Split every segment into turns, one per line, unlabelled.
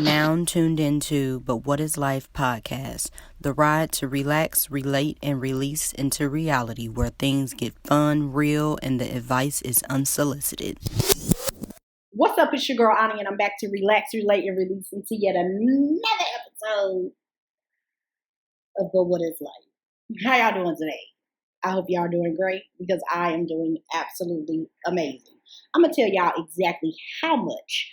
now tuned into But What is Life podcast, the ride to relax, relate, and release into reality where things get fun, real, and the advice is unsolicited.
What's up? It's your girl Ani, and I'm back to relax, relate, and release into yet another episode of But What is Life. How y'all doing today? I hope y'all doing great because I am doing absolutely amazing. I'm going to tell y'all exactly how much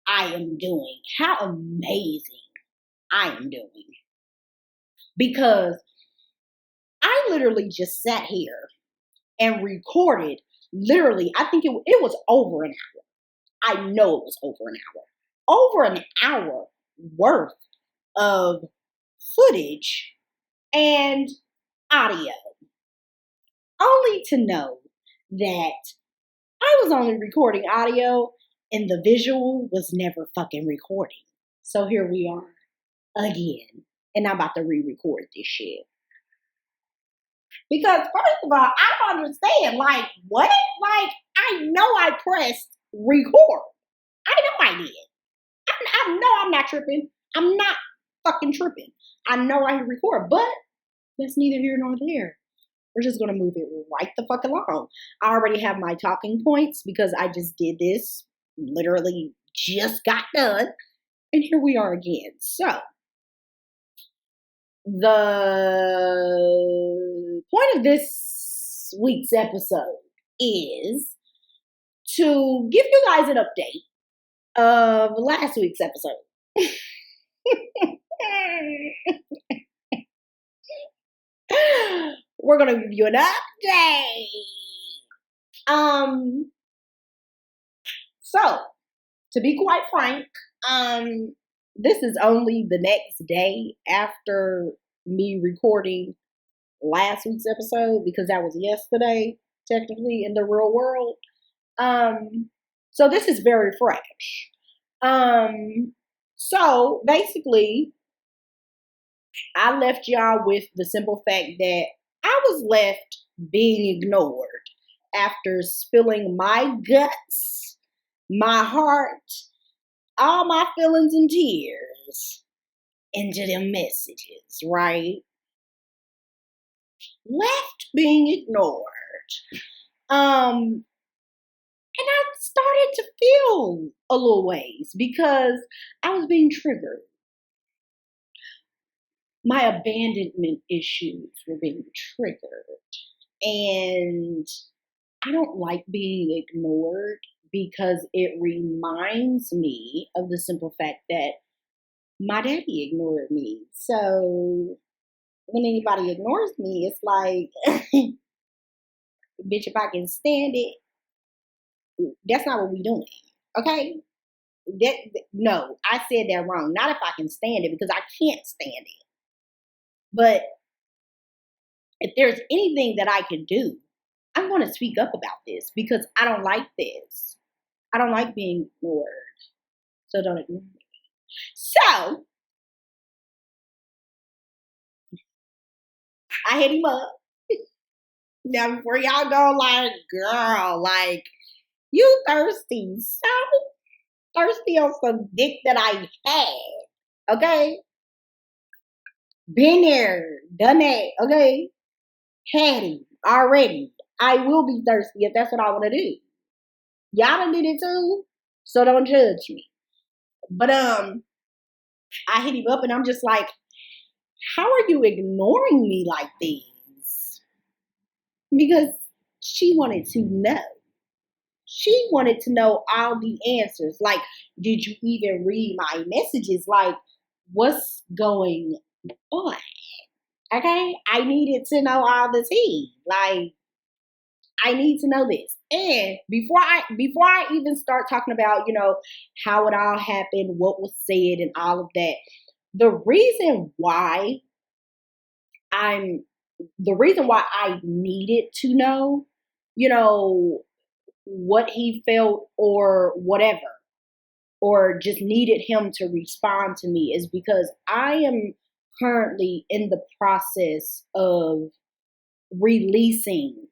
I am doing, how amazing I am doing. Because I literally just sat here and recorded, I think it was over an hour. I know it was over an hour worth of footage and audio. Only to know that I was only recording audio and the visual was never fucking recording. So here we are again. And I'm about to re-record this shit. Because first of all, I don't understand. Like, what? Like, I know I pressed record. I know I did. I know I'm not tripping. I'm not fucking tripping. I know I record, but that's neither here nor there. We're just going to move it right the fuck along. I already have my talking points because I just did this. Literally just got done. And here we are again. So, the point of this week's episode is to give you guys an update of last week's episode. We're going to give you an update. So, to be quite frank, this is only the next day after me recording last week's episode because that was yesterday, technically, in the real world. So this is very fresh. So basically, I left y'all with the simple fact that I was left being ignored after spilling my guts, my heart, all my feelings and tears into them messages, right? Left being ignored. And I started to feel a little ways because I was being triggered. My abandonment issues were being triggered. And I don't like being ignored because it reminds me of the simple fact that my daddy ignored me. So when anybody ignores me, it's like, bitch, if I can stand it, that's not what we doing. Okay? No, I said that wrong. Not if I can stand it, because I can't stand it. But if there's anything that I can do, I'm going to speak up about this because I don't like this. I don't like being ignored. So don't ignore me. So I hit him up. Now before y'all go like, girl, like, you thirsty. So thirsty on some dick that I had. Okay? Been there, done that, okay? Had him already. I will be thirsty if that's what I want to do. Y'all done did it too, so don't judge me. But I hit him up and I'm just like, how are you ignoring me like this? Because she wanted to know. She wanted to know all the answers. Like, did you even read my messages? Like, what's going on? Okay? I needed to know all the tea. Like, I need to know this. And before I even start talking about, how it all happened, what was said and all of that, the reason why I needed to know, what he felt or whatever, or just needed him to respond to me is because I am currently in the process of releasing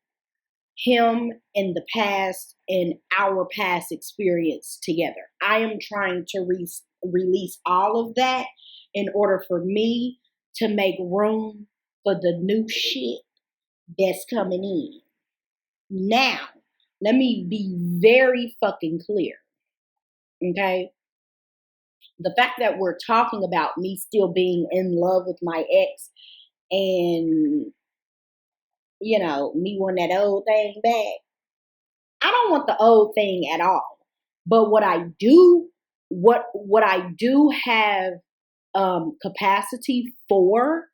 him in the past and our past experience together. I am trying to release all of that in order for me to make room for the new shit that's coming in. Now, let me be very fucking clear. Okay? The fact that we're talking about me still being in love with my ex and, me wanting that old thing back, I don't want the old thing at all. But what I do have capacity for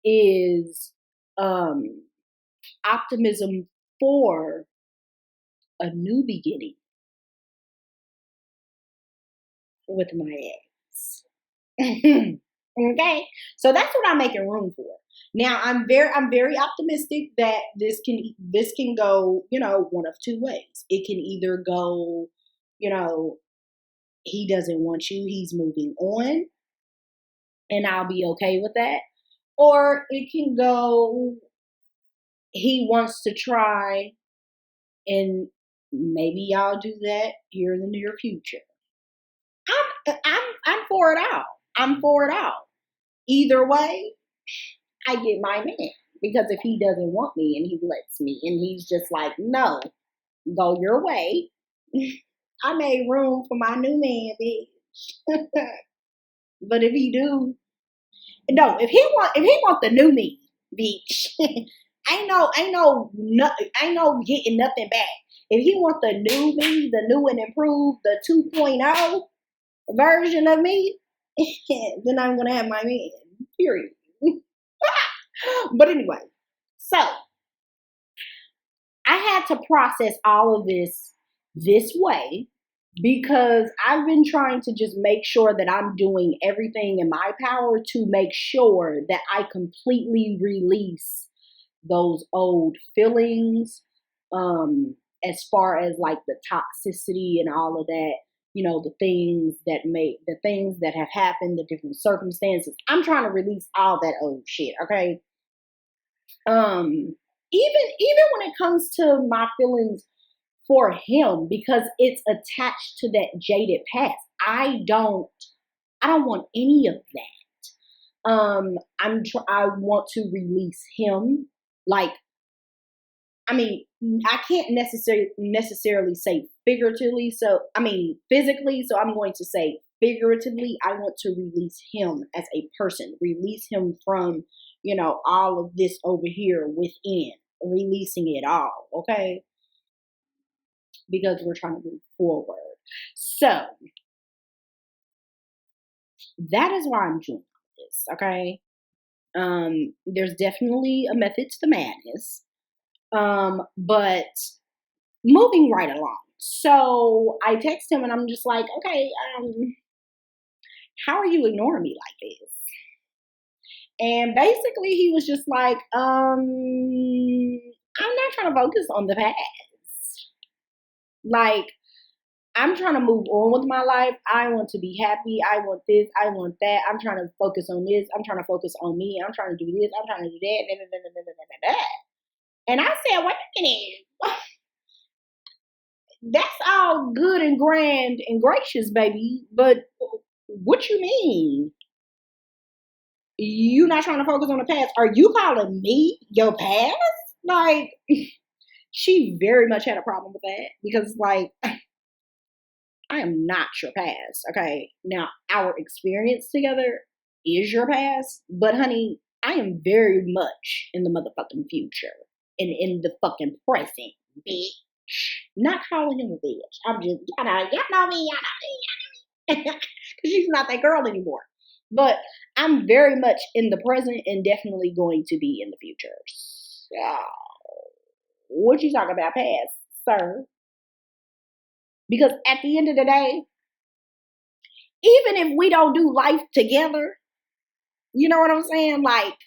is optimism for a new beginning with my ex. Okay, so that's what I'm making room for. Now I'm very optimistic that this can go, one of two ways. It can either go, he doesn't want you, he's moving on, and I'll be okay with that. Or it can go, he wants to try, and maybe y'all do that here in the near future. I'm for it out. I'm for it out. Either way, I get my man. Because if he doesn't want me and he lets me and he's just like, no, go your way, I made room for my new man, bitch. But if he do, no, if he want the new me, bitch, ain't no getting nothing back. If he want the new me, the new and improved, the 2.0 version of me, then I'm gonna have my man. Period. But anyway, so I had to process all of this way because I've been trying to just make sure that I'm doing everything in my power to make sure that I completely release those old feelings, as far as like the toxicity and all of that, the things that have happened, the different circumstances. I'm trying to release all that old shit, okay? Even when it comes to my feelings for him, because it's attached to that jaded past. I don't want any of that. I want to release him. Like, I can't necessarily say figuratively. So, physically. So I'm going to say figuratively. I want to release him as a person, release him from, all of this over here within, releasing it all. Okay. Because we're trying to move forward. So that is why I'm doing this. Okay. There's definitely a method to the madness. But moving right along. So I text him and I'm just like, okay, how are you ignoring me like this? And basically he was just like, I'm not trying to focus on the past. Like, I'm trying to move on with my life. I want to be happy. I want this. I want that. I'm trying to focus on this. I'm trying to focus on me. I'm trying to do this. I'm trying to do that. And I said, wait a minute. That's all good and grand and gracious, baby. But what you mean? You not trying to focus on the past? Are you calling me your past? Like, she very much had a problem with that because, like, I am not your past. Okay. Now, our experience together is your past, but honey, I am very much in the motherfucking future and in the fucking present, bitch. Not calling him a bitch. I'm just, y'all know me. Because she's not that girl anymore. But I'm very much in the present and definitely going to be in the future. So, what you talking about past, sir? Because at the end of the day, even if we don't do life together, you know what I'm saying? Like,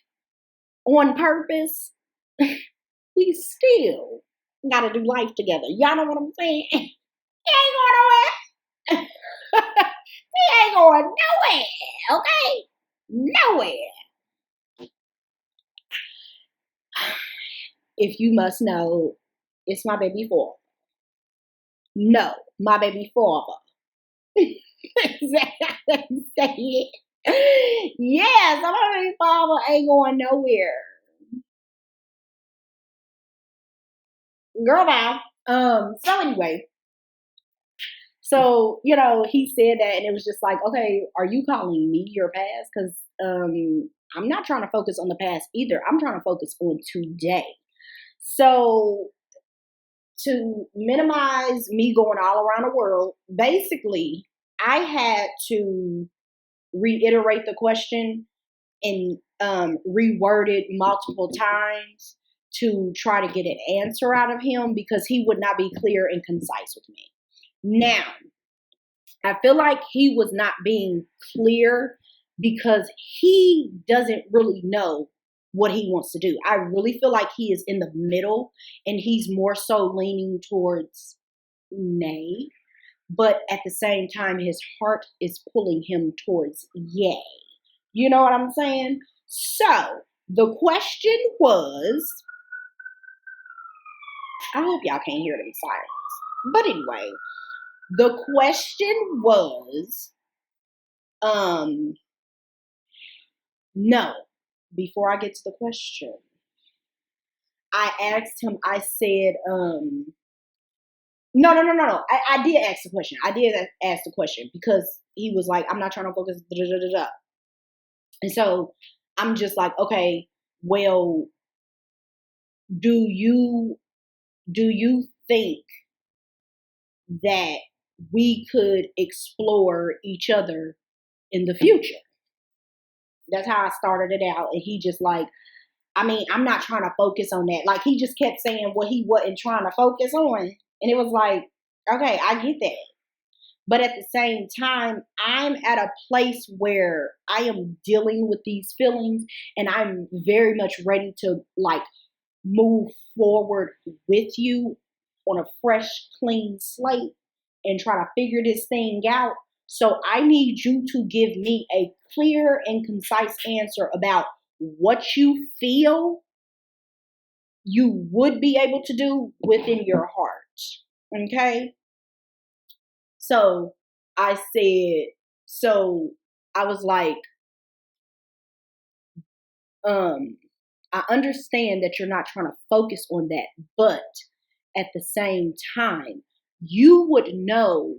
on purpose, we still gotta do life together. Y'all know what I'm saying? He ain't going nowhere. He ain't going nowhere, okay? Nowhere. If you must know, it's my baby father. No, my baby father. Say it. Yeah, somebody's father ain't going nowhere. Girl, bye. So anyway, so he said that, and it was just like, okay, are you calling me your past? Because I'm not trying to focus on the past either. I'm trying to focus on today. So to minimize me going all around the world, basically, I had to reiterate the question and reword it multiple times to try to get an answer out of him because he would not be clear and concise with me. Now, I feel like he was not being clear because he doesn't really know what he wants to do. I really feel like he is in the middle and he's more so leaning towards nay, but at the same time, his heart is pulling him towards yay. You know what I'm saying? So the question was, I hope y'all can't hear them sirens. But anyway, the question was, no. Before I get to the question, I asked him, I said, no. I did ask the question. I did ask the question because he was like, I'm not trying to focus. Da, da, da, da. And so I'm just like, okay, well, do you think that we could explore each other in the future? That's how I started it out. And he just like, I mean, I'm not trying to focus on that. Like he just kept saying what he wasn't trying to focus on. And it was like, okay, I get that. But at the same time, I'm at a place where I am dealing with these feelings and I'm very much ready to like move forward with you on a fresh, clean slate and try to figure this thing out. So I need you to give me a clear and concise answer about what you feel you would be able to do within your heart. Okay? So I said, so I was like, I understand that you're not trying to focus on that, but at the same time, you would know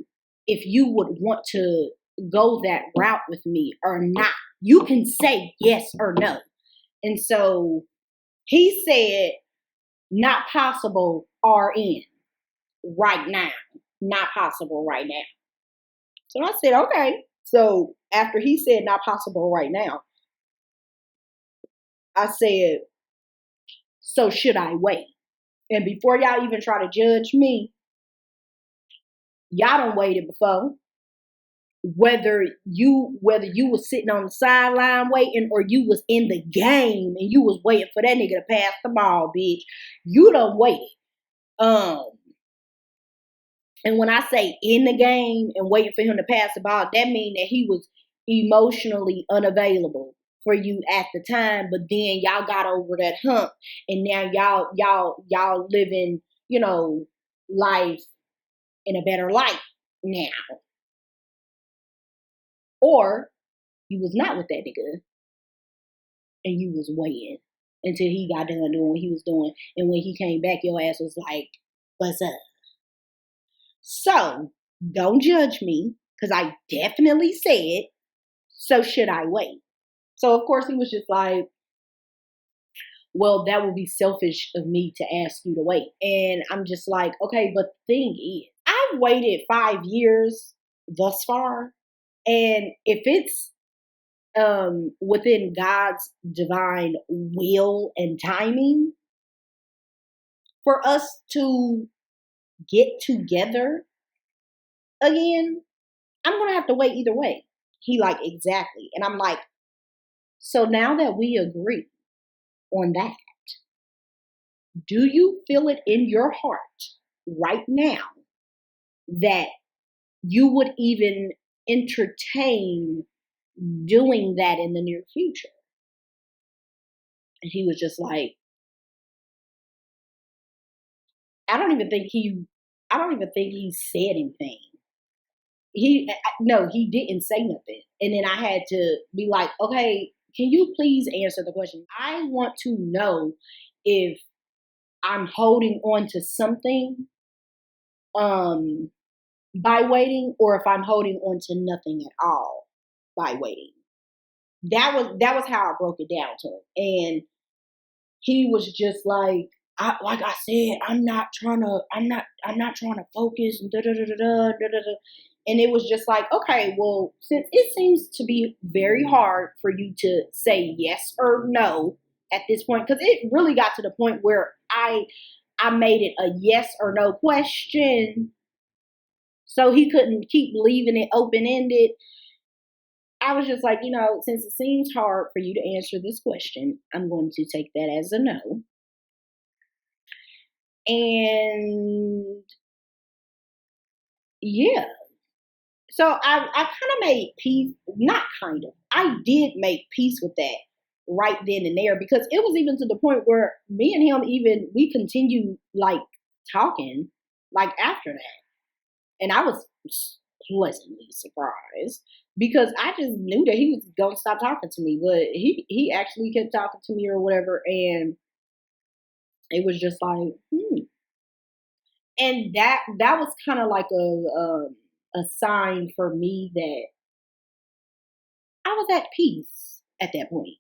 if you would want to go that route with me or not. You can say yes or no. And so he said, not possible, RN, right now. Not possible right now. So I said, okay. So after he said not possible right now, I said, so should I wait? And before y'all even try to judge me, y'all done waited before. Whether you was sitting on the sideline waiting or you was in the game and you was waiting for that nigga to pass the ball, bitch, you done waited. And when I say in the game and waiting for him to pass the ball, that means that he was emotionally unavailable for you at the time, but then y'all got over that hump and now y'all living, life in a better light now. Or you was not with that nigga and you was waiting until he got done doing what he was doing. And when he came back, your ass was like, what's up? So don't judge me because I definitely said, so should I wait? So of course he was just like, well, that would be selfish of me to ask you to wait. And I'm just like, okay, but the thing is, I've waited 5 years thus far. And if it's within God's divine will and timing for us to get together again, I'm going to have to wait either way. He like, exactly. And I'm like, so now that we agree on that, do you feel it in your heart right now that you would even entertain doing that in the near future? And he was just like, I don't even think he said anything. No, he didn't say nothing. And then I had to be like, okay, can you please answer the question? I want to know if I'm holding on to something um by waiting, or if I'm holding on to nothing at all by waiting. That was how I broke it down to him. And he was just like I said, I'm not trying to focus and da da da da da da da. And it was just like, okay, well, since it seems to be very hard for you to say yes or no at this point, because it really got to the point where I made it a yes or no question, so he couldn't keep leaving it open ended. I was just like, since it seems hard for you to answer this question, I'm going to take that as a no. And yeah, so I kind of made peace, not kind of, I did make peace with that right then and there, because it was even to the point where me and him, even we continued like talking like after that. And I was pleasantly surprised, because I just knew that he was going to stop talking to me, but he actually kept talking to me or whatever. And it was just like, and that was kind of like a sign for me that I was at peace at that point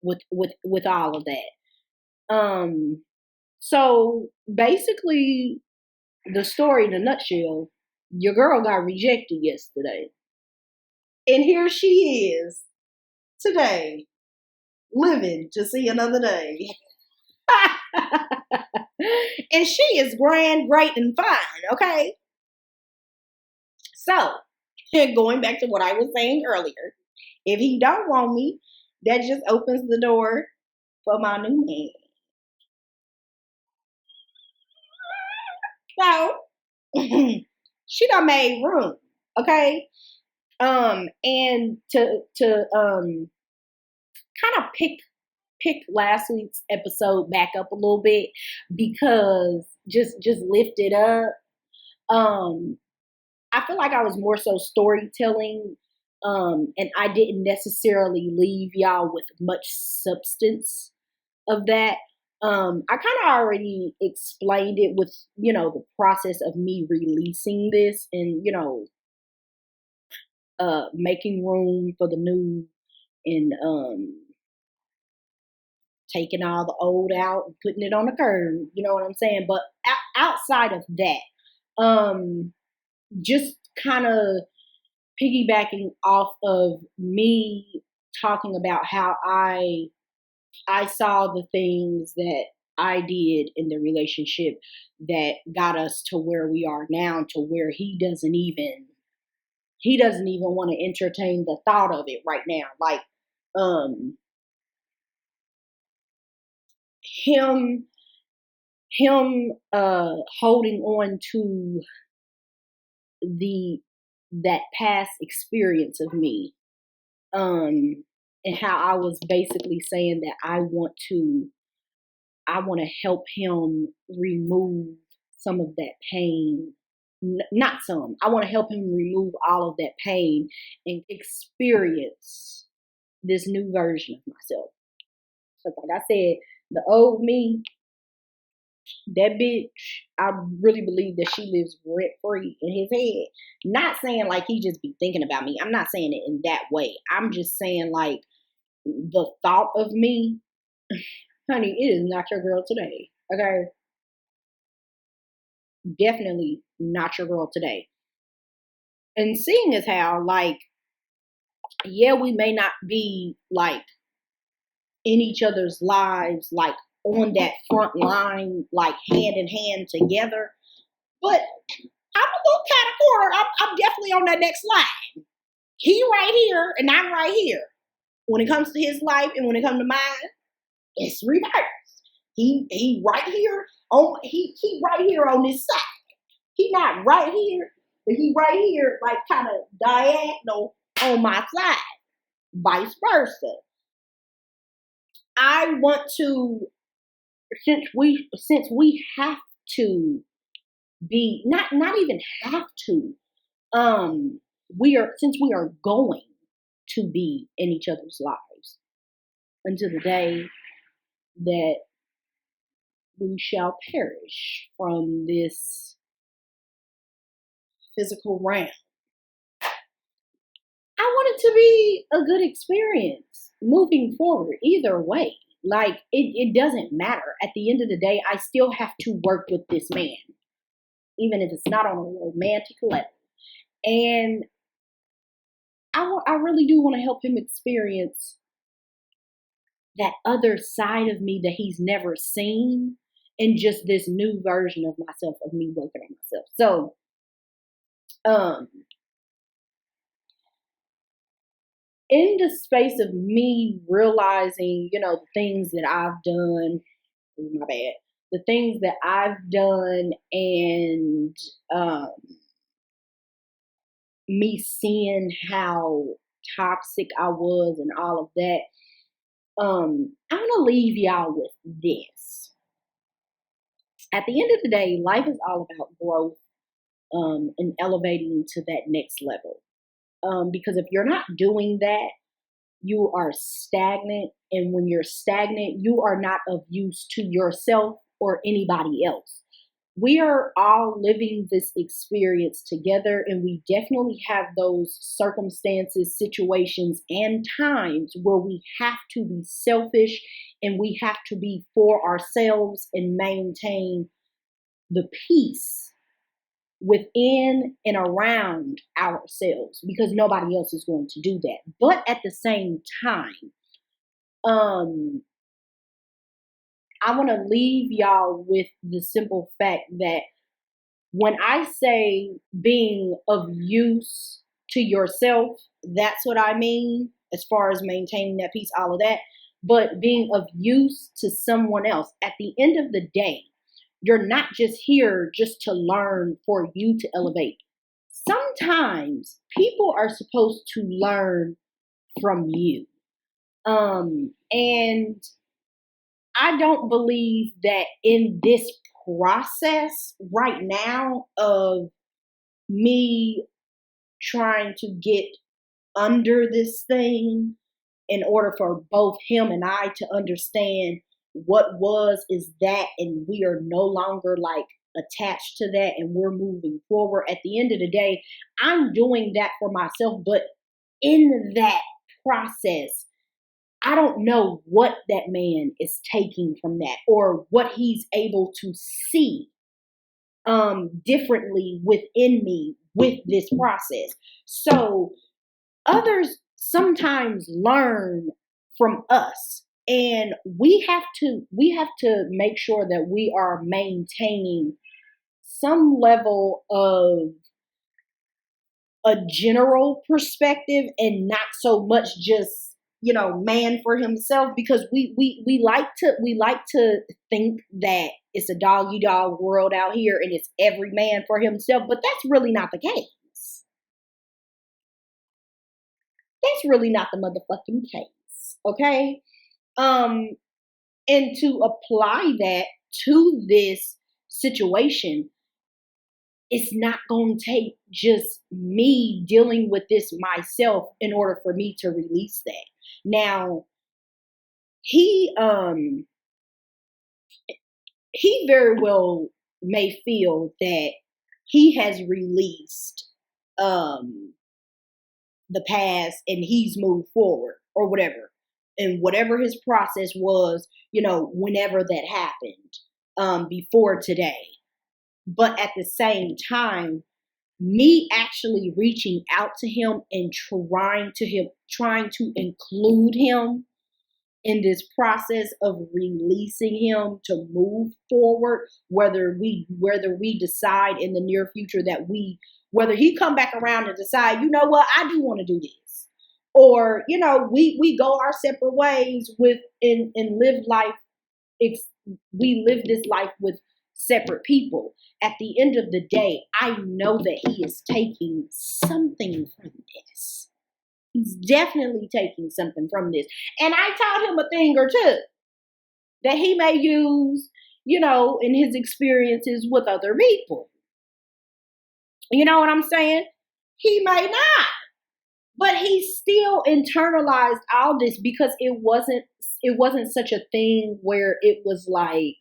with all of that. So basically, the story in a nutshell: your girl got rejected yesterday, and here she is today, living to see another day. And she is grand, great, and fine. Okay, so going back to what I was saying earlier, if he don't want me, that just opens the door for my new man. So she done made room, okay? And to kind of pick last week's episode back up a little bit, because just lift it up. I feel like I was more so storytelling, and I didn't necessarily leave y'all with much substance of that. I kind of already explained it with, the process of me releasing this, and, making room for the new, and taking all the old out and putting it on the curb. You know what I'm saying? But outside of that, just kind of piggybacking off of me talking about how I saw the things that I did in the relationship that got us to where we are now, to where he doesn't even want to entertain the thought of it right now. Like um him holding on to the that past experience of me, and how I was basically saying that I want to help him remove some of that pain. Not some. I want to help him remove all of that pain and experience this new version of myself. So, like I said, the old me, that bitch, I really believe that she lives rent free in his head. Not saying like he just be thinking about me. I'm not saying it in that way. I'm just saying like the thought of me, honey, it is not your girl today. Okay? Definitely not your girl today. And seeing as how, like, yeah, we may not be like in each other's lives, like on that front line, like hand in hand together, but I'm a little kind of corner. I'm definitely on that next line. He right here and I'm right here. When it comes to his life and when it comes to mine, it's reversed. He right here on he right here on this side. He not right here, but he right here, like kind of diagonal on my side. Vice versa. I want to, since we have to be, not even have to. Since we are going to be in each other's lives until the day that we shall perish from this physical realm. I want it to be a good experience moving forward, either way. Like, it doesn't matter. At the end of the day, I still have to work with this man, even if it's not on a romantic level. And I really do want to help him experience that other side of me that he's never seen, and just this new version of myself, of me working on myself. So, in the space of me realizing, the things that I've done, my bad, the things that I've done, and me seeing how toxic I was and all of that, I'm gonna leave y'all with this. At the end of the day, life is all about growth, and elevating to that next level. Because if you're not doing that, you are stagnant. And when you're stagnant, you are not of use to yourself or anybody else. We are all living this experience together, and we definitely have those circumstances, situations, and times where we have to be selfish and we have to be for ourselves and maintain the peace within and around ourselves, because nobody else is going to do that. But at the same time, I want to leave y'all with the simple fact that when I say being of use to yourself, that's what I mean as far as maintaining that peace, all of that. But being of use to someone else, at the end of the day, you're not just here just to learn for you to elevate. Sometimes people are supposed to learn from you. And I don't believe that in this process right now of me trying to get under this thing, in order for both him and I to understand what was is that, and we are no longer like attached to that, and we're moving forward. At the end of the day, I'm doing that for myself, but in that process, I don't know what that man is taking from that, or what he's able to see differently within me with this process. So others sometimes learn from us, and we have to make sure that we are maintaining some level of a general perspective, and not so much just man for himself, because we like to think that it's a dog eat dog world out here and it's every man for himself, but that's really not the case. That's really not the motherfucking case. Okay. And to apply that to this situation, it's not going to take just me dealing with this myself in order for me to release that. Now, he very well may feel that he has released the past and he's moved forward or whatever. And whatever his process was, whenever that happened, before today. But at the same time, me actually reaching out to him and trying to include him in this process of releasing him to move forward, whether we decide in the near future that whether he come back around and decide, you know what, I do want to do this, or we go our separate ways and live life. We live this life with separate people. At the end of the day, I know that he is taking something from this. He's definitely taking something from this. And I taught him a thing or two that he may use, in his experiences with other people. You know what I'm saying? He may not. But he still internalized all this because it wasn't such a thing where it was like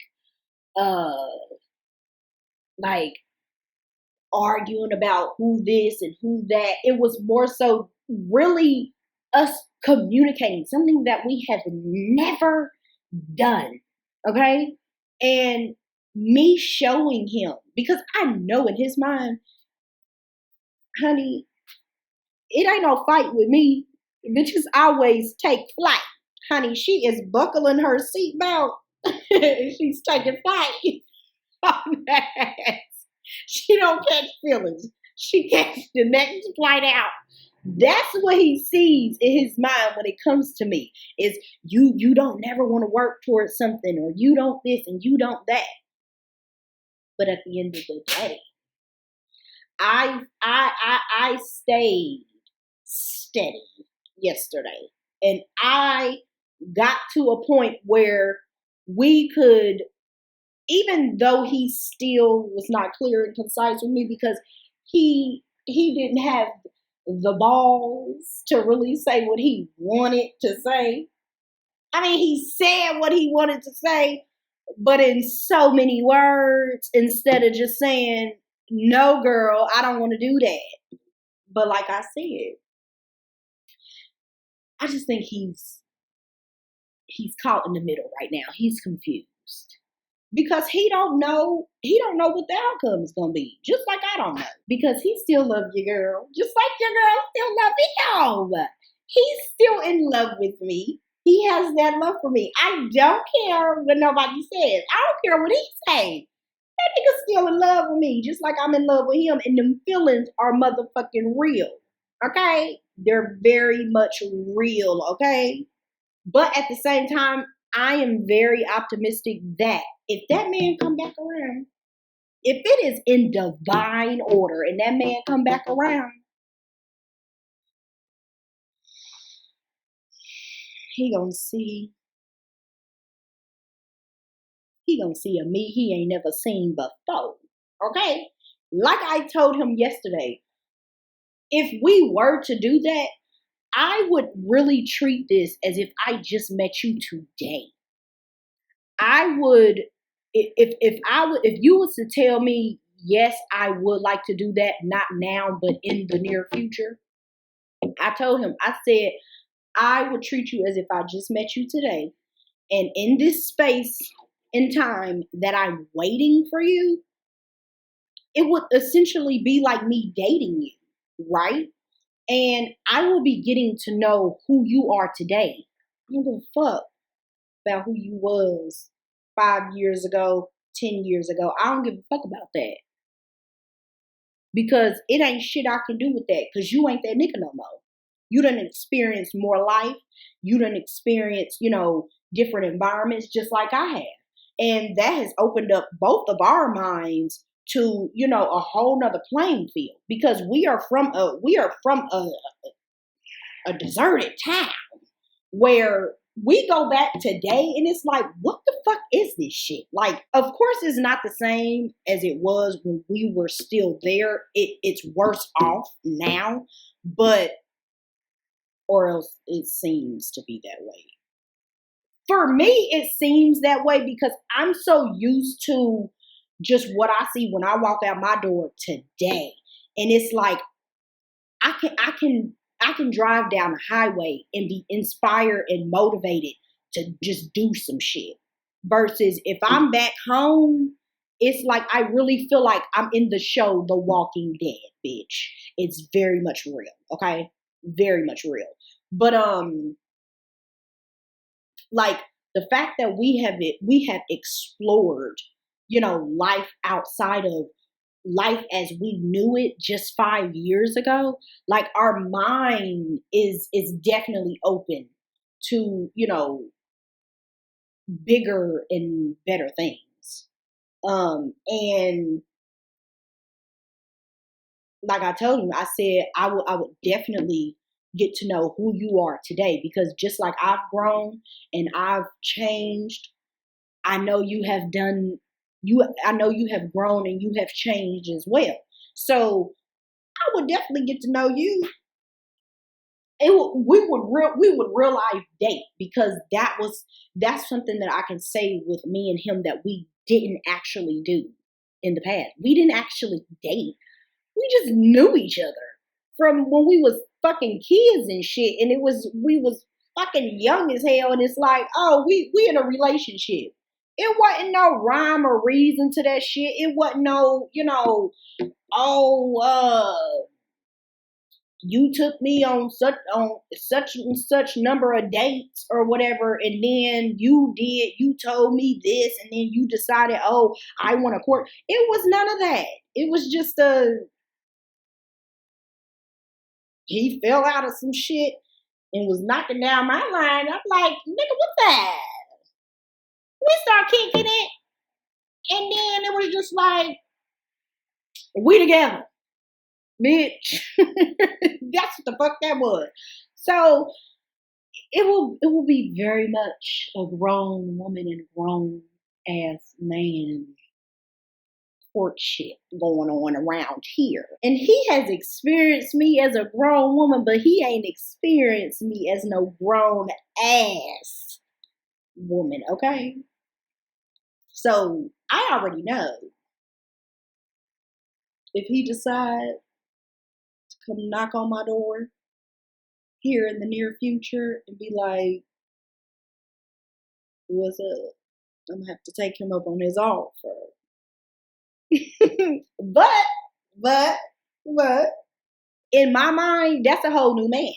arguing about who this and who that. It was more so really us communicating, something that we have never done. Okay? And me showing him, because I know in his mind, honey, it ain't no fight with me. Bitches always take flight. Honey, she is buckling her seatbelt. She's taking flight. She don't catch feelings. She catch the next flight out. That's what he sees in his mind when it comes to me. Is you don't never want to work towards something, or you don't this and you don't that. But at the end of the day, I stayed steady yesterday. And I got to a point where we could, even though he still was not clear and concise with me because he didn't have the balls to really say what he wanted to say. I mean, he said what he wanted to say, but in so many words instead of just saying, no, girl, I don't want to do that. But like I said, I just think he's caught in the middle right now. He's confused because he don't know what the outcome is gonna be. Just like I don't know, because he still loves your girl, just like your girl still love him. He's still in love with me. He has that love for me. I don't care what nobody says. I don't care what he says. That nigga's still in love with me, just like I'm in love with him, and them feelings are motherfucking real. Okay? They're very much real, okay? But at the same time, I am very optimistic that if that man come back around, if it is in divine order and that man come back around, he gonna see a me he ain't never seen before. Okay? Like I told him yesterday, if we were to do that, I would really treat this as if I just met you today. I would, if you was to tell me, yes, I would like to do that, not now, but in the near future. I told him, I said, I would treat you as if I just met you today. And in this space in time that I'm waiting for you, it would essentially be like me dating you, right? And I will be getting to know who you are today. I don't give a fuck about who you was 5 years ago, 10 years ago. I don't give a fuck about that. Because it ain't shit I can do with that. Because you ain't that nigga no more. You done experienced more life. You done experienced, different environments just like I have. And that has opened up both of our minds to, a whole nother playing field. Because we are from a deserted town where we go back today and it's like, what the fuck is this shit? Like, of course it's not the same as it was when we were still there. It's worse off now, or else it seems to be that way. For me, it seems that way because I'm so used to just what I see when I walk out my door today. And it's like, I can drive down the highway and be inspired and motivated to just do some shit. Versus if I'm back home, it's like I really feel like I'm in the show The Walking Dead, bitch. It's very much real, okay? Very much real. But like the fact that we have explored, life outside of life as we knew it just 5 years ago, like our mind is definitely open to, bigger and better things. And like I told him, I said I would definitely get to know who you are today, because just like I've grown and I've changed, I know you have grown and you have changed as well. So I would definitely get to know you. We would real life date, because that's something that I can say with me and him that we didn't actually do in the past. We didn't actually date. We just knew each other from when we was fucking kids and shit, and we was fucking young as hell, and it's like, oh, we in a relationship. It wasn't no rhyme or reason to that shit. It wasn't no, oh, you took me on such and such number of dates or whatever, and then you told me this, and then you decided, oh, I want to court. It was none of that. It was just he fell out of some shit and was knocking down my line. I'm like, nigga, what that? We start kicking it, and then it was just like, we together, bitch. That's what the fuck that was. So it will be very much a grown woman and grown ass man courtship going on around here. And he has experienced me as a grown woman, but he ain't experienced me as no grown ass woman, okay? So I already know if he decides to come knock on my door here in the near future and be like, what's up? I'm gonna have to take him up on his offer. but in my mind, that's a whole new man.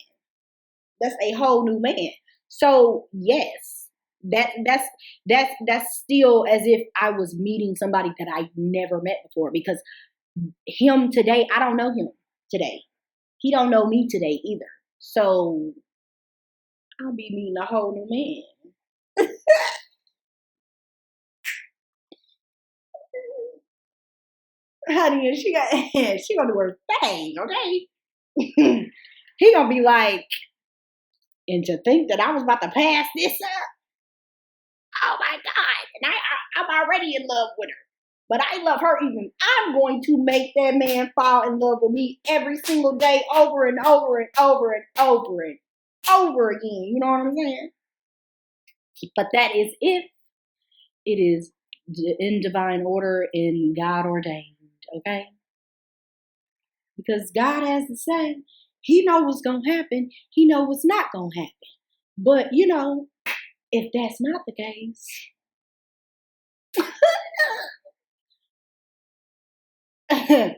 That's a whole new man. So yes, that's still as if I was meeting somebody that I never met before, because him today, I don't know him today. He don't know me today either. So I'll be meeting a whole new man. Honey, she gonna do her thing, okay? He gonna be like, and to think that I was about to pass this up, oh my God, and I'm already in love with her. But I love her even. I'm going to make that man fall in love with me every single day, over and over and over and over and over again. You know what I'm saying? But that is if it is in divine order and God ordained, okay? Because God has to say, he know what's going to happen. He know what's not going to happen. But, if that's not the case, the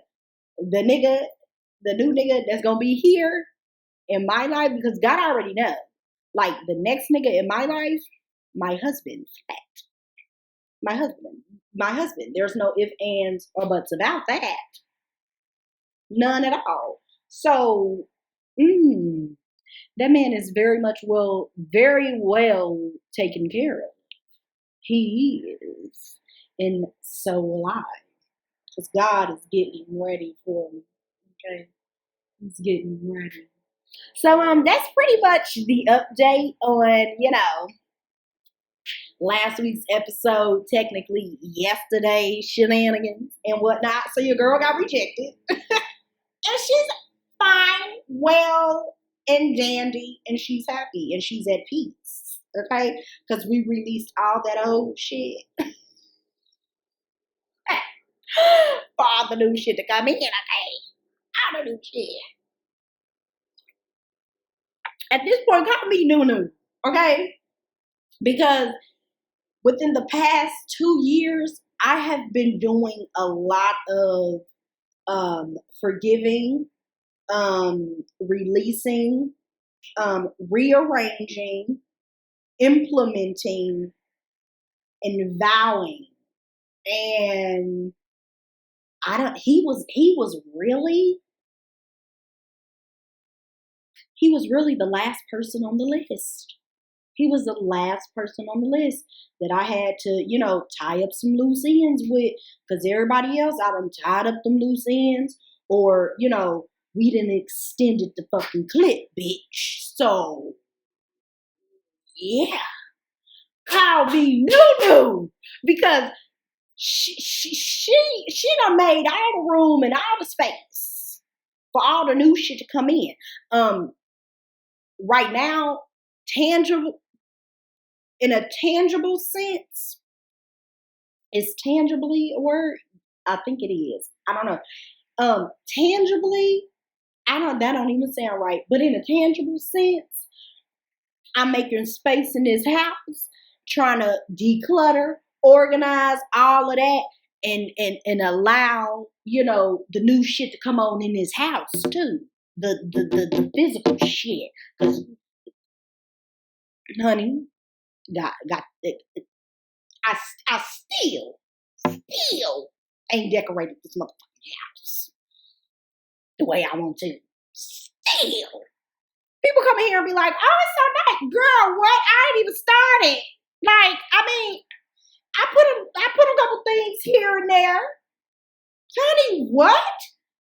new nigga that's going to be here in my life, because God already knows. Like, the next nigga in my life, my husband, fact. My husband. There's no ifs, ands, or buts about that. None at all. So, that man is very well taken care of. He is. And so will I. Because God is getting ready for me. Okay? He's getting ready. So that's pretty much the update on, last week's episode, technically yesterday's shenanigans and whatnot. So your girl got rejected. And she's fine, well, and dandy, and she's happy, and she's at peace. Okay? Because we released all that old shit. For all the new shit to come in, okay? All the new shit. At this point, call me new, okay? Because within the past 2 years, I have been doing a lot of forgiving, releasing, rearranging, implementing, and vowing. And he was really the last person on the list. He was the last person on the list that I had to, tie up some loose ends with, because everybody else, I done tied up them loose ends, or, we done extended the fucking clip, bitch. So, yeah. Call me Nunu, because she done made all the room and all the space for all the new shit to come in. Right now, tangible, in a tangible sense, is tangibly a word? I think it is. I don't know. Tangibly, that don't even sound right. But in a tangible sense, I'm making space in this house, trying to declutter, organize all of that, and allow, the new shit to come on in this house too. The physical shit. Cause honey, got it. I still ain't decorated this motherfucking house the way I want to. Still. People come in here and be like, oh, it's so nice. Girl, what? I ain't even started. Like, I mean, I put a couple things here and there. Honey, what?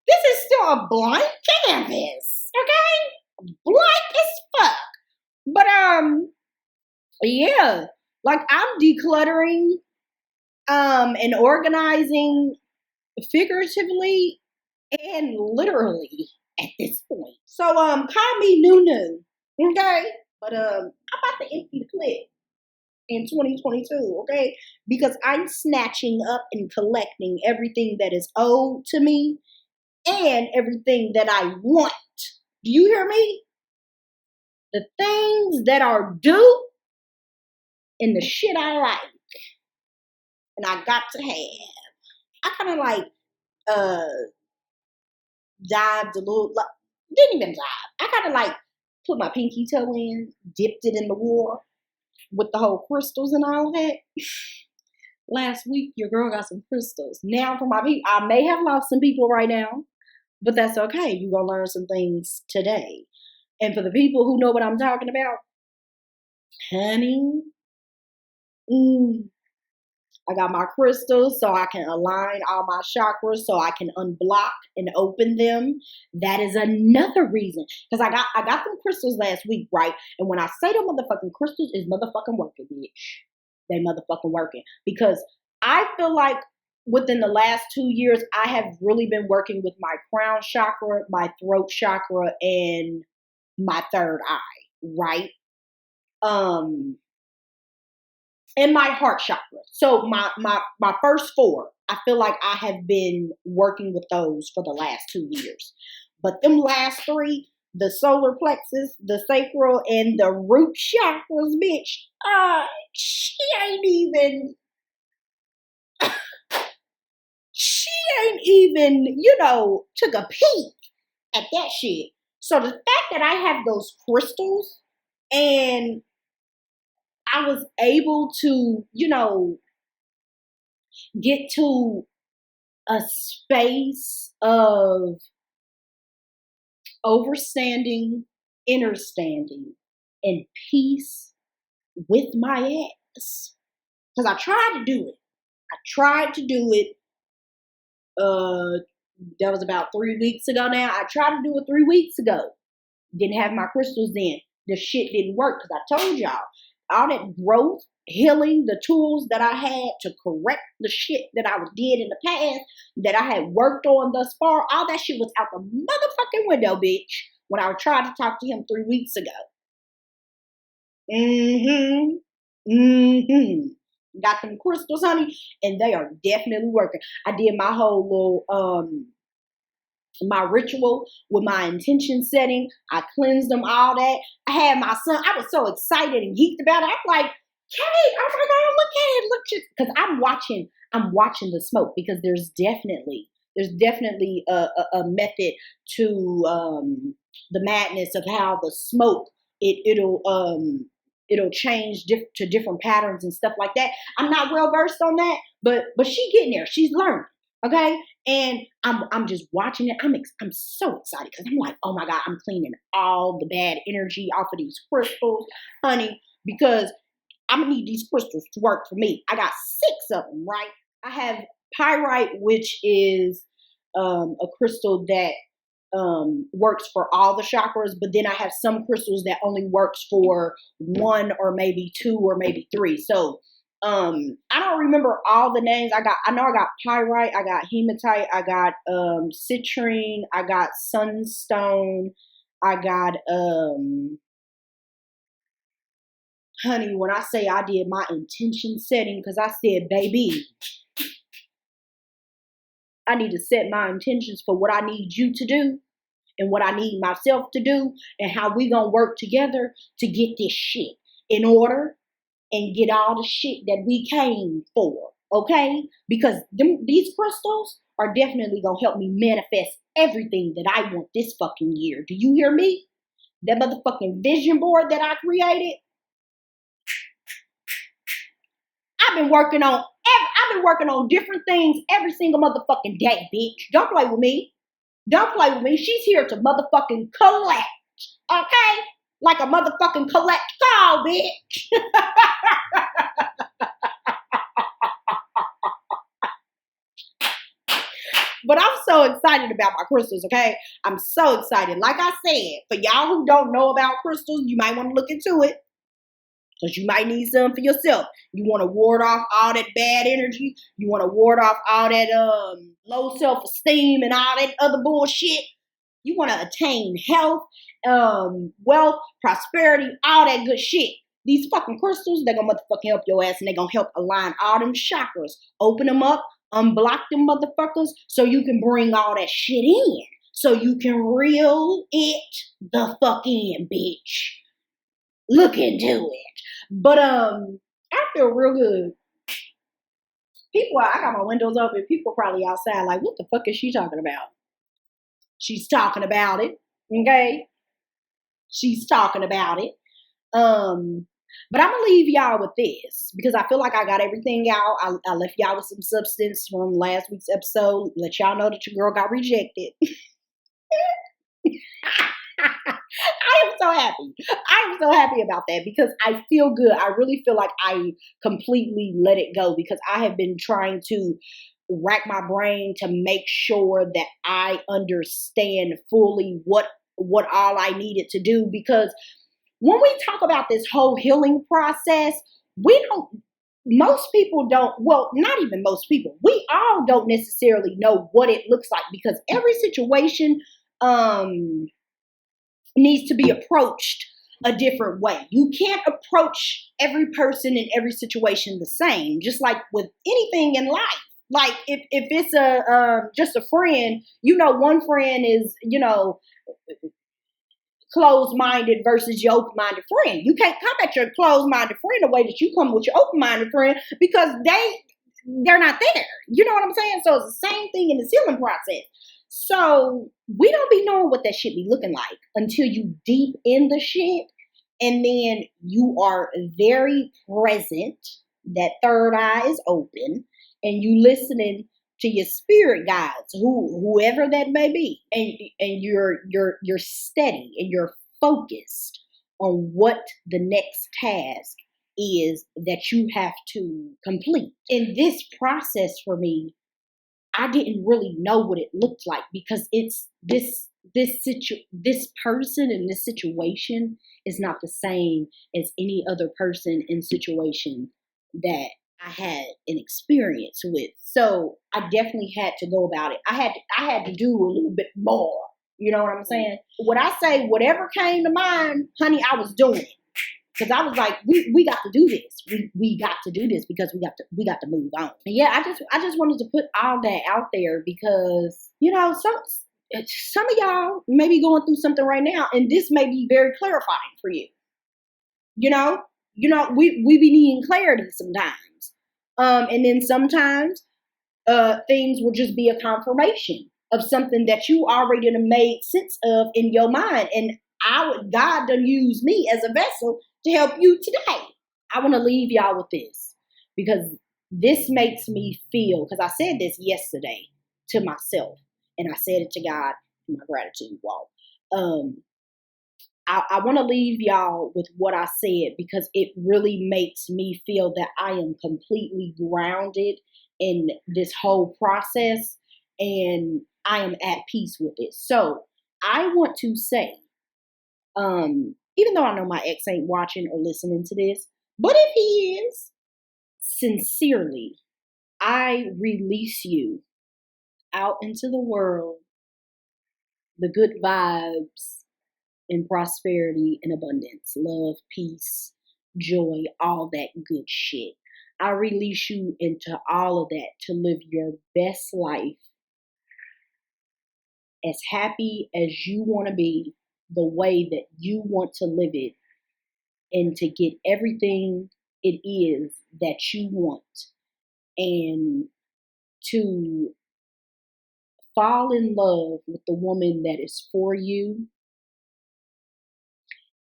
This is still a blank canvas. Okay? Blank as fuck. But yeah. Like, I'm decluttering and organizing figuratively and literally at this point. So call me Nunu, okay? But I'm about to empty the clip in 2022, okay? Because I'm snatching up and collecting everything that is owed to me and everything that I want. Do you hear me? The things that are due and the shit I like and I got to have. I kind of like dived a little, didn't even dive. I kind of like put my pinky toe in, dipped it in the water with the whole crystals and all that. Last week, your girl got some crystals. Now for my people, I may have lost some people right now, but that's okay. You're going to learn some things today. And for the people who know what I'm talking about, honey, I got my crystals so I can align all my chakras so I can unblock and open them. That is another reason. Because I got them crystals last week, right? And when I say them motherfucking crystals, is motherfucking working, bitch. They motherfucking working. Because I feel like within the last 2 years, I have really been working with my crown chakra, my throat chakra, and my third eye, right? And my heart chakra. So my first 4, I feel like I have been working with those for the last 2 years. But them last 3, the solar plexus, the sacral, and the root chakras, bitch, she ain't even, took a peek at that shit. So the fact that I have those crystals and I was able to, get to a space of overstanding, understanding, and peace with my ex. Because I tried to do it. That was about 3 weeks ago now. I tried to do it 3 weeks ago. Didn't have my crystals then. The shit didn't work because I told y'all. All that growth, healing, the tools that I had to correct the shit that I did in the past, that I had worked on thus far, all that shit was out the motherfucking window, bitch, when I tried to talk to him 3 weeks ago. Got them crystals, honey, and they are definitely working. I did my whole little, my ritual with my intention setting. I cleansed them, all that. I had my son. I was so excited and geeked about it. I'm like, Kate, oh my God, look at it. Look, because I'm watching the smoke because there's definitely a method to the madness of how the smoke, it'll change to different patterns and stuff like that. I'm not well versed on that, but she getting there. She's learning. Okay. And I'm just watching it. I'm so excited because I'm like, oh my God, I'm cleaning all the bad energy off of these crystals, honey, because I'm gonna need these crystals to work for me. I got 6 of them, right? I have pyrite, which is a crystal that works for all the chakras, but then I have some crystals that only works for 1 or maybe 2 or maybe 3. So I don't remember all the names. I know I got pyrite, I got hematite, I got citrine, I got sunstone, I got honey, when I say I did my intention setting, because I said, baby, I need to set my intentions for what I need you to do and what I need myself to do and how we gonna work together to get this shit in order and get all the shit that we came for, okay? Because these crystals are definitely gonna help me manifest everything that I want this fucking year. Do you hear me? That motherfucking vision board that I created, I've been working on different things every single motherfucking day, bitch. Don't play with me. Don't play with me. She's here to motherfucking collect, okay? Like a motherfucking collect call, bitch. But I'm so excited about my crystals, okay? I'm so excited. Like I said, for y'all who don't know about crystals, you might want to look into it because you might need some for yourself. You want to ward off all that bad energy. You want to ward off all that low self-esteem and all that other bullshit. You want to attain health, wealth, prosperity, all that good shit. These fucking crystals, they're going to motherfucking help your ass and they're going to help align all them chakras. Open them up, unblock them motherfuckers so you can bring all that shit in. So you can reel it the fuck in, bitch. Look into it. But I feel real good. People, I got my windows open. People probably outside like, what the fuck is she talking about? She's talking about it. Okay? She's talking about it. But I'm gonna leave y'all with this because I feel like I got everything out. I left y'all with some substance from last week's episode. Let y'all know that your girl got rejected. I am so happy. I am so happy about that because I feel good. I really feel like I completely let it go because I have been trying to rack my brain to make sure that I understand fully what all I needed to do. Because when we talk about this whole healing process, most people don't, well, not even most people, we all don't necessarily know what it looks like because every situation needs to be approached a different way. You can't approach every person in every situation the same, just like with anything in life. Like if it's just a friend, one friend is, closed-minded versus your open-minded friend. You can't come at your closed-minded friend the way that you come with your open-minded friend because they're not there. You know what I'm saying? So it's the same thing in the healing process. So we don't be knowing what that shit be looking like until you deep in the shit and then you are very present. That third eye is open and you listening to your spirit guides, whoever that may be, and you're steady and you're focused on what the next task is that you have to complete. In this process for me, I didn't really know what it looked like because it's this person in this situation is not the same as any other person in situation that I had an experience with. So I definitely had to go about it. I had to do a little bit more. You know what I'm saying? When I say whatever came to mind, honey, I was doing it. Because I was like, we got to do this. We got to do this because we got to move on. And yeah, I just wanted to put all that out there because, some of y'all may be going through something right now, and this may be very clarifying for you. We be needing clarity sometimes. And then sometimes things will just be a confirmation of something that you already made sense of in your mind. And God done used me as a vessel to help you today. I want to leave y'all with this because this makes me feel, because I said this yesterday to myself and I said it to God in my gratitude walk. I want to leave y'all with what I said because it really makes me feel that I am completely grounded in this whole process and I am at peace with it. So I want to say, even though I know my ex ain't watching or listening to this, but if he is, sincerely, I release you out into the world, the good vibes and prosperity and abundance, love, peace, joy, all that good shit. I release you into all of that to live your best life, as happy as you want to be, the way that you want to live it, and to get everything it is that you want, and to fall in love with the woman that is for you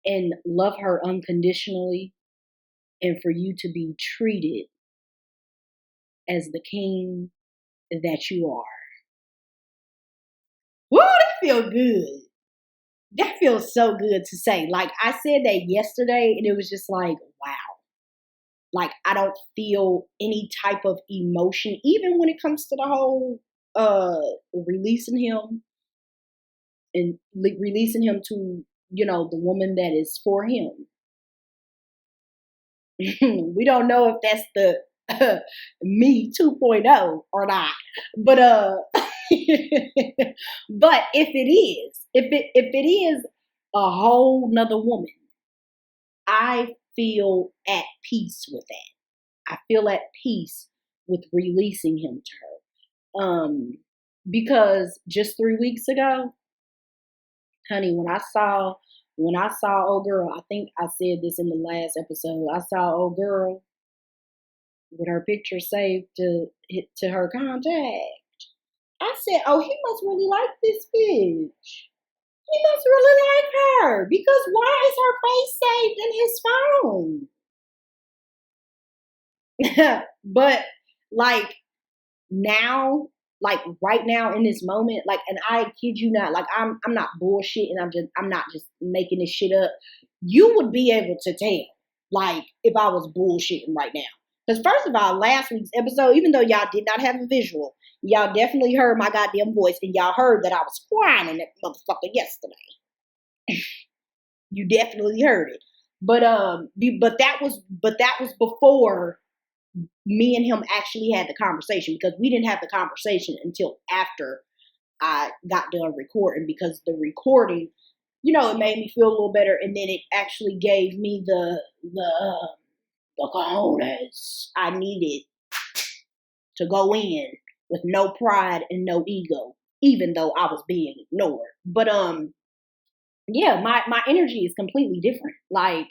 and love her unconditionally, and for you to be treated as the king that you are. Woo, that feels good. That feels so good to say. Like, I said that yesterday, and it was just like, wow. Like, I don't feel any type of emotion, even when it comes to the whole releasing him and releasing him to, the woman that is for him. We don't know if that's the me 2.0 or not, but but if it is a whole nother woman, I feel at peace with that. I feel at peace with releasing him to her. Because just 3 weeks ago, honey, when I saw old girl, I think I said this in the last episode. I saw old girl with her picture saved to her contact. I said, "Oh, he must really like this bitch. He must really like her, because why is her face saved in his phone?" But like now, like right now in this moment, like, and I kid you not, like I'm not bullshitting. I'm not just making this shit up. You would be able to tell, like, if I was bullshitting right now. Because first of all, last week's episode, even though y'all did not have a visual, y'all definitely heard my goddamn voice, and y'all heard that I was crying in that motherfucker yesterday. You definitely heard it. But that was before me and him actually had the conversation, because we didn't have the conversation until after I got done recording, because the recording, it made me feel a little better, and then it actually gave me the cojones I needed to go in with no pride and no ego, even though I was being ignored. But yeah, my energy is completely different. Like,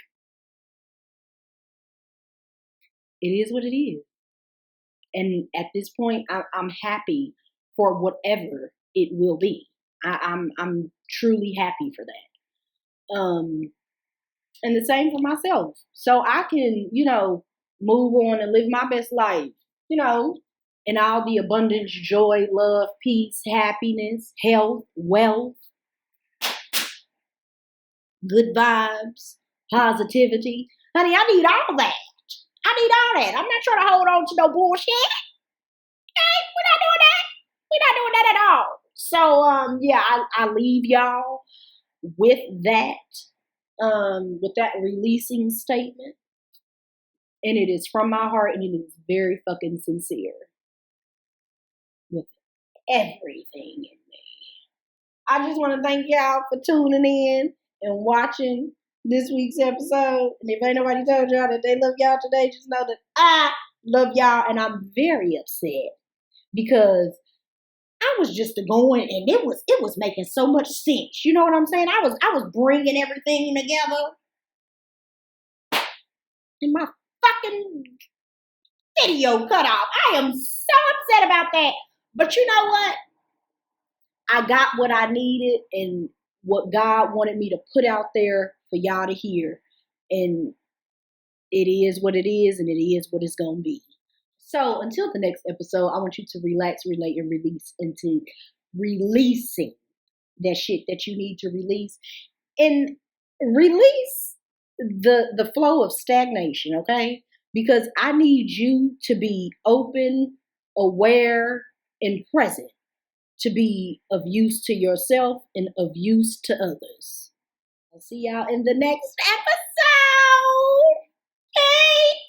it is what it is. And at this point, I'm happy for whatever it will be. I'm truly happy for that. And the same for myself. So I can, move on and live my best life, in all the abundance, joy, love, peace, happiness, health, wealth, good vibes, positivity. Honey, I need all that. I need all that. I'm not trying to hold on to no bullshit. Okay? We're not doing that. We're not doing that at all. So yeah, I leave y'all with that releasing statement. And it is from my heart, and it is very fucking sincere with everything in me. I just want to thank y'all for tuning in and watching this week's episode. And if ain't nobody told y'all that they love y'all today, just know that I love y'all, and I'm very upset because I was just going, and it was making so much sense. You know what I'm saying? I was bringing everything together, and my fucking video cut off. I am so upset about that. But you know what? I got what I needed and what God wanted me to put out there for y'all to hear. And it is what it is, and it is what it's going to be. So until the next episode, I want you to relax, relate, and release into releasing that shit that you need to release. And release the flow of stagnation, okay? Because I need you to be open, aware, and present, to be of use to yourself and of use to others. I'll see y'all in the next episode. Hey!